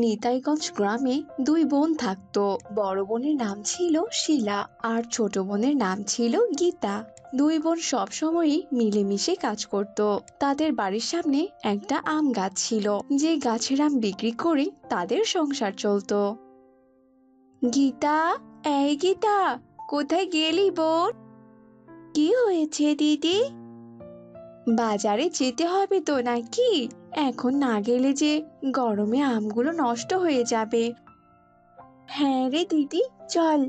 নিতাইগঞ্জ গ্রামে দুই বোন থাকতো। বড় বোনের নাম ছিল শিলা আর ছোট বোনের নাম ছিল গীতা। দুই বোন সবসময়ই মিলেমিশে কাজ করত। তাদের বাড়ির সামনে একটা আম গাছ ছিল, যে গাছের আম বিক্রি করে তাদের সংসার চলতো। গীতা, এই গীতা, কোথায় গেলি বোন? কি হয়েছে দিদি? বাজারে যেতে হবে তো নাকি? এখন না গেলে যে গরমে আমগুলো নষ্ট হয়ে যাবে। হ্যাঁ রে দিদি, চল।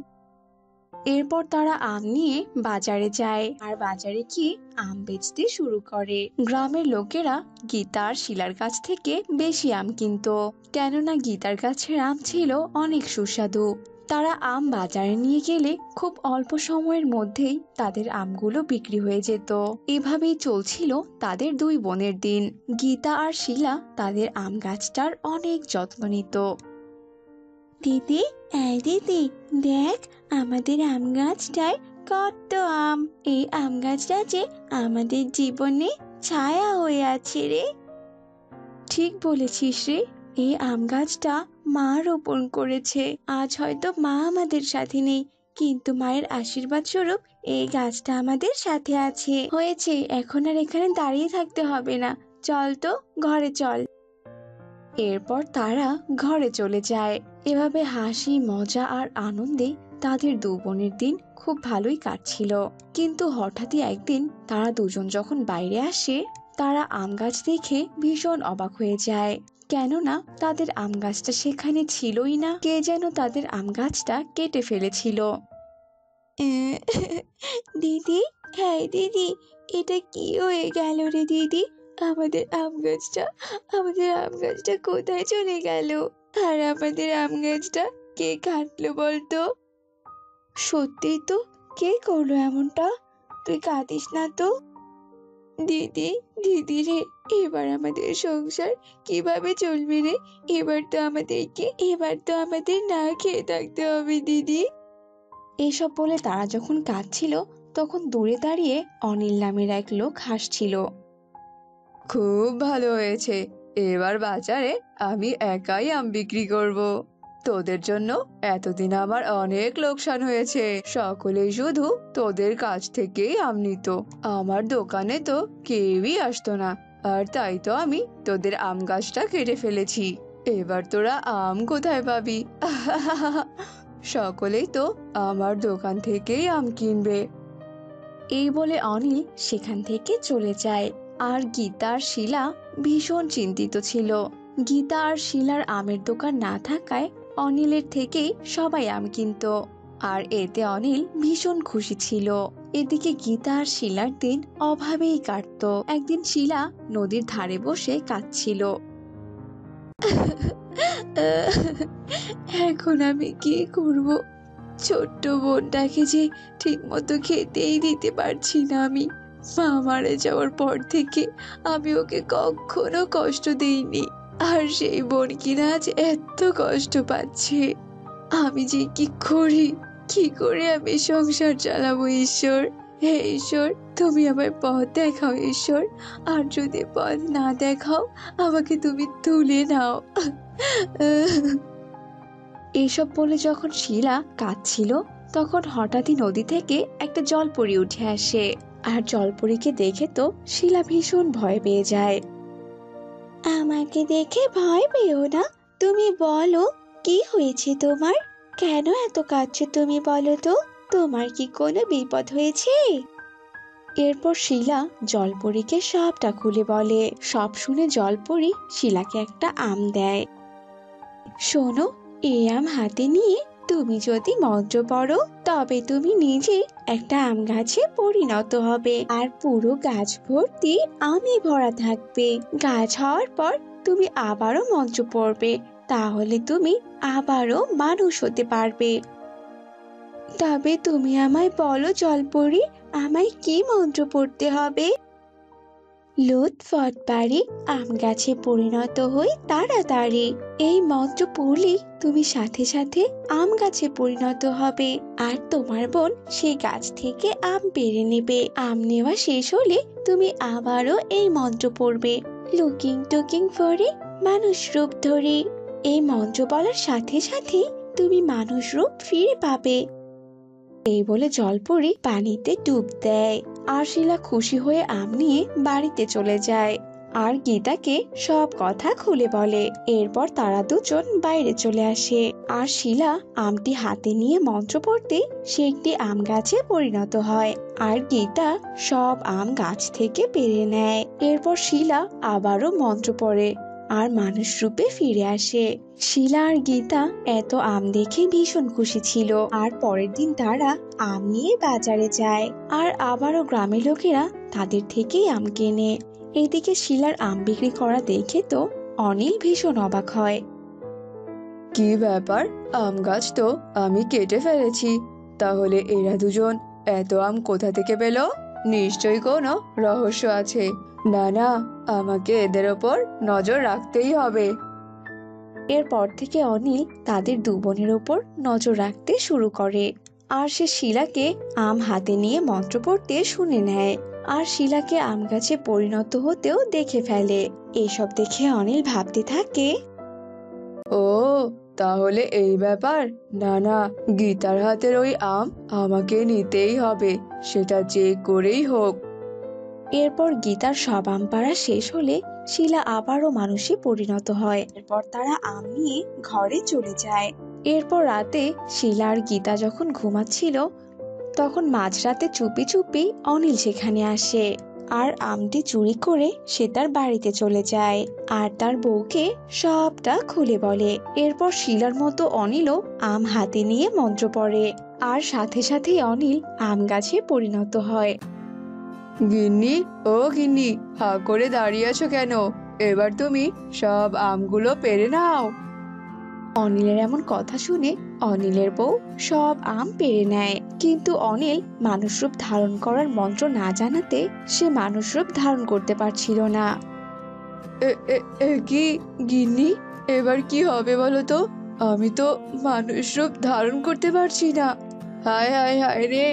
এরপর তারা আম নিয়ে বাজারে যায় আর বাজারে গিয়ে আম বেচতে শুরু করে। গ্রামের লোকেরা গীতা আর শিলার কাছ থেকে বেশি আম কিনতো, কেননা গীতার গাছের আম ছিল অনেক সুস্বাদু। তারা আম বাজারে নিয়ে গেলে খুব অল্প সময়ের মধ্যেই তাদের আমগুলো বিক্রি হয়ে যেত। এভাবেই চলছিল তাদের দুই বোনের দিন। গীতা আর শিলা তাদের আম গাছটার অনেক যত্ন নিত। দিদি, এই দিদি, দেখ আমাদের আম গাছটায় কত আম। এই আম গাছটা যে আমাদের জীবনে ছায়া হয়ে আছে রে। ঠিক বলেছিস রে, এই আম গাছটা মা রোপণ করেছে। আজ হয়তো মা আমাদের সাথে নেই, কিন্তু মায়ের আশীর্বাদ স্বরূপ এই গাছটা আমাদের সাথে আছে। হয়েছে, এখন আর এখানে দাঁড়িয়ে থাকতে হবে না, চল তো ঘরে চল। এরপর তারা ঘরে চলে যায়। এভাবে হাসি মজা আর আনন্দে তাদের দু বোনের দিন খুব ভালোই কাটছিল। কিন্তু হঠাৎই একদিন তারা দুজন যখন বাইরে আসে, তারা আম গাছ দেখে ভীষণ অবাক হয়ে যায়, কেননা তাদের আম গাছটা সেখানে ছিলই না। কে যেন তাদের আম গাছটা কেটে ফেলেছিল। দিদি, হ্যাঁ দিদি, এটা কি হয়ে গেল রে দিদি? আমাদের আম গাছটা কোথায় চলে গেল? আর আমাদের আম গাছটা কে কাটলো বলতো? সত্যি তো, কে করলো এমনটা? তুই কাঁদিস না তো। দিদি, দিদি রে, এবার আমাদের সংসার কিভাবে চলবে রে? এবার তো আমাদের না খেয়ে থাকতে হবে দিদি। এসব বলে তারা যখন কাঁদছিল, তখন দূরে দাঁড়িয়ে অনিল নামের এক লোক হাসছিল। খুব ভালো হয়েছে, এবার বাজারে আমি একাই আম বিক্রি করব। তোদের জন্য এতদিন আমার অনেক লোকসান হয়েছে, সকলেই শুধু তোদের কাছ থেকেই আম নিত। আমার দোকানে তো কেউই আসতো না, আর তাই তো আমি তোদের আম গাছটা কেটে ফেলেছি। এবার তোরা আম কোথায় পাবি? সকলেই তো আমার দোকান থেকেই আম কিনবে। এই বলে অনিল সেখান থেকে চলে যায়। আর গীতা আর শিলা ভীষণ চিন্তিত ছিল। গীতা আর শিলার আমের দোকান না থাকায় অনিলের থেকেই সবাই আম কিনত, আর এতে অনিল ভীষণ খুশি ছিল। এদিকে গীতা আর শিলার দিন অভাবেই কাটতো। একদিন শিলা নদীর ধারে বসে কাঁদছিল। এখন আমি কি করব? ছোট্ট বোনটাকে যে ঠিক মতো খেতেই দিতে পারছি না আমি। মা মারা যাওয়ার পর থেকে আমি ওকে কখনো কষ্ট দিইনি, আর সেই বোন কিনা আজ এত কষ্ট পাচ্ছে। আমি যে কি করে আমি সংসার চালাবো ঈশ্বর? হে ঈশ্বর, তুমি আমার পথ দেখাও ঈশ্বর, আর যদি পথ না দেখাও আমাকে তুমি তুলে নাও। এসব বলে যখন শিলা কাঁদছিল, তখন হঠাৎই নদী থেকে একটা জলপরী উঠে আসে। আর জলপরীকে দেখে তো শিলা ভীষণ ভয় পেয়ে যায়। আমাকে দেখে ভয় পেও না, তুমি বলো কি হয়েছে তোমার? কেন এত কাঁদছো তুমি বলো তো? তোমার কি কোনো বিপদ হয়েছে? এরপর শিলা জলপরীকে সবটা খুলে বলে। সব শুনে জলপরী শিলাকে একটা আম দেয়। শোনো, এই আম হাতে নিয়ে তুমি যদি মন্ত্র পড়ো, তবে তুমি নিজে একটা আম গাছে পরিণত হবে, আর পুরো গাছ ভর্তি আমে ভরা থাকবে। গাছ হওয়ার পর তুমি আবারও মন্ত্র পড়বে, তাহলে তুমি আবারও মানুষ হতে পারবে। তবে তুমি আমায় বলো জলপরি, আমায় কি মন্ত্র পড়তে হবে? লুৎফট পারি আম গাছে পরিণত হই তাড়াতাড়ি। এই মন্ত্র পড়লেই তুমি সাথে সাথে আম গাছে পরিণত হবে, আর তোমার বোন সেই গাছ থেকে আম পেড়ে নেবে। আম নেওয়া শেষ হলে তুমি আবারও এই মন্ত্র পড়বে, লুকিং টুকিং ফরে মানুষ রূপ ধরে। এই মন্ত্র বলার সাথে সাথে তুমি মানুষ রূপ ফিরে পাবে। এই বলে জলপরি পানিতে ডুব দেয়। আর শিলা খুশি হয়ে আম নিয়ে বাড়িতে চলে যায় আর গীতাকে সব কথা খুলে বলে। এরপর তারা দুজন বাইরে চলে আসে আর শিলা আমটি হাতে নিয়ে মন্ত্র পড়তে সে একটি আম গাছে পরিণত হয় আর গীতা সব আম গাছ থেকে পেড়ে নেয়। এরপর শিলা আবারও মন্ত্র পড়ে আর মানুষ রূপে ফিরে আসে। শিলা আর গীতা এত আম দেখে ভীষণ খুশি ছিল আর পরের দিন তারা আম নিয়ে বাজারে যায় আর আবারও গ্রামের লোকেরা তাদের থেকেই আম কেনে। এদিকে শিলার আম বিক্রি করা দেখে তো অনিল ভীষণ অবাক হয়। কি ব্যাপার, আম গাছ তো আমি কেটে ফেলেছি, তাহলে এরা দুজন এত আম কোথা থেকে পেল? নিশ্চয়ই কোনো রহস্য আছে। না না, আমাকে এদের ওপর নজর রাখতেই হবে। এরপর থেকে অনিল তাদের দু বোনের ওপর নজর রাখতে শুরু করে আর সে শিলাকে আম হাতে নিয়ে মন্ত্র পড়তে শুনে নেয় আর শিলাকে আম গাছে পরিণত হতেও দেখে ফেলে। এসব দেখে অনিল ভাবতে থাকে, ও তাহলে এই ব্যাপার। না না, গীতার হাতের ওই আম আমাকে নিতেই হবে, সেটা যে করেই হোক। এরপর গীতার সব আম পাড়া শেষ হলে শিলা আবারও মানুষে পরিণত হয়। এরপর তারা আম নিয়ে ঘরে চলে যায়। এরপর রাতে শিলা আর গীতা যখন ঘুমাচ্ছিল তখন মাঝরাতে চুপি চুপি অনিল সেখানে আসে আর আমটি চুরি করে সে তার বাড়িতে চলে যায় আর তার বউকে সবটা খুলে বলে। এরপর শিলার মতো অনিলও আম হাতে নিয়ে মন্ত্র পড়ে আর সাথে সাথেই অনিল আম গাছে পরিণত হয়। গিন্নি, ও গিন্নি, হা করে দাঁড়িয়ে আছো কেন? এবার তুমি সব আমগুলো পেড়ে নাও। অনিলের এমন কথা শুনে অনিলের বউ সব আম পেড়ে নেয়, কিন্তু অনিল মানুষ রূপ ধারণ করার মন্ত্র না জানাতে সে মানুষ রূপ ধারণ করতে পারছিল না। এ এ এ কি গিন্নি, এবার কি হবে বলো তো? আমি তো মানুষ রূপ ধারণ করতে পারছি না। হায় হায় হায় রে,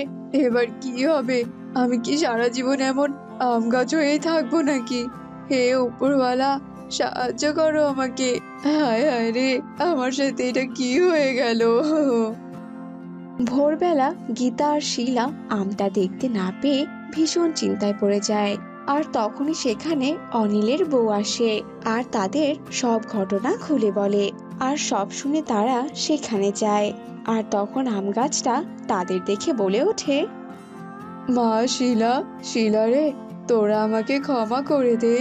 এবার কি হবে? আমি কি সারা জীবন এমন আম গাছ হয়েই থাকবো নাকি? হে উপরওয়ালা, সাহায্য করো আমাকে। হায় হায় রে, আমার সাথে এটা কি হয়ে গেল? ভোরবেলা গীতা আর শিলা আমটা দেখতে না পেয়ে ভীষণ চিন্তায় পড়ে যায় আর তখনই সেখানে অনিলের বউ আসে আর তাদের সব ঘটনা খুলে বলে আর সব শুনে তারা সেখানে যায় আর তখন আম গাছটা তাদের দেখে বলে ওঠে, মা শিলা, শিলা রে, তোরা আমাকে ক্ষমা করে দে।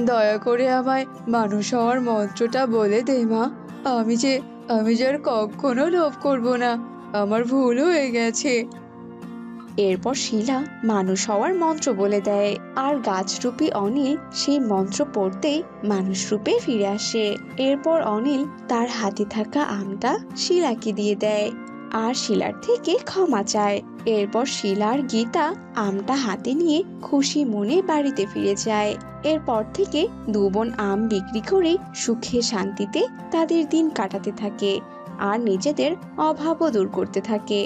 দয়া করে আমায় মানুষ হওয়ার মন্ত্রটা বলে দে মা। আমি যে আর কখনো লোভ করব না। আমার ভুল হয়ে গেছে। এরপর শিলা মানুষ হওয়ার মন্ত্র বলে দেয় আর গাছরূপী অনিল সেই মন্ত্র পড়তেই মানুষ রূপে ফিরে আসে। এরপর অনিল তার হাতে থাকা আমটা শিলাকে দিয়ে দেয় আর শিলার থেকে ক্ষমা চায়। এরপর শিলা আর গীতা আমটা হাতে নিয়ে খুশি মনে বাড়িতে ফিরে যায়। এরপর থেকে দু বোন আম বিক্রি করে সুখে শান্তিতে তাদের দিন কাটাতে থাকে আর নিজেদের অভাবও দূর করতে থাকে।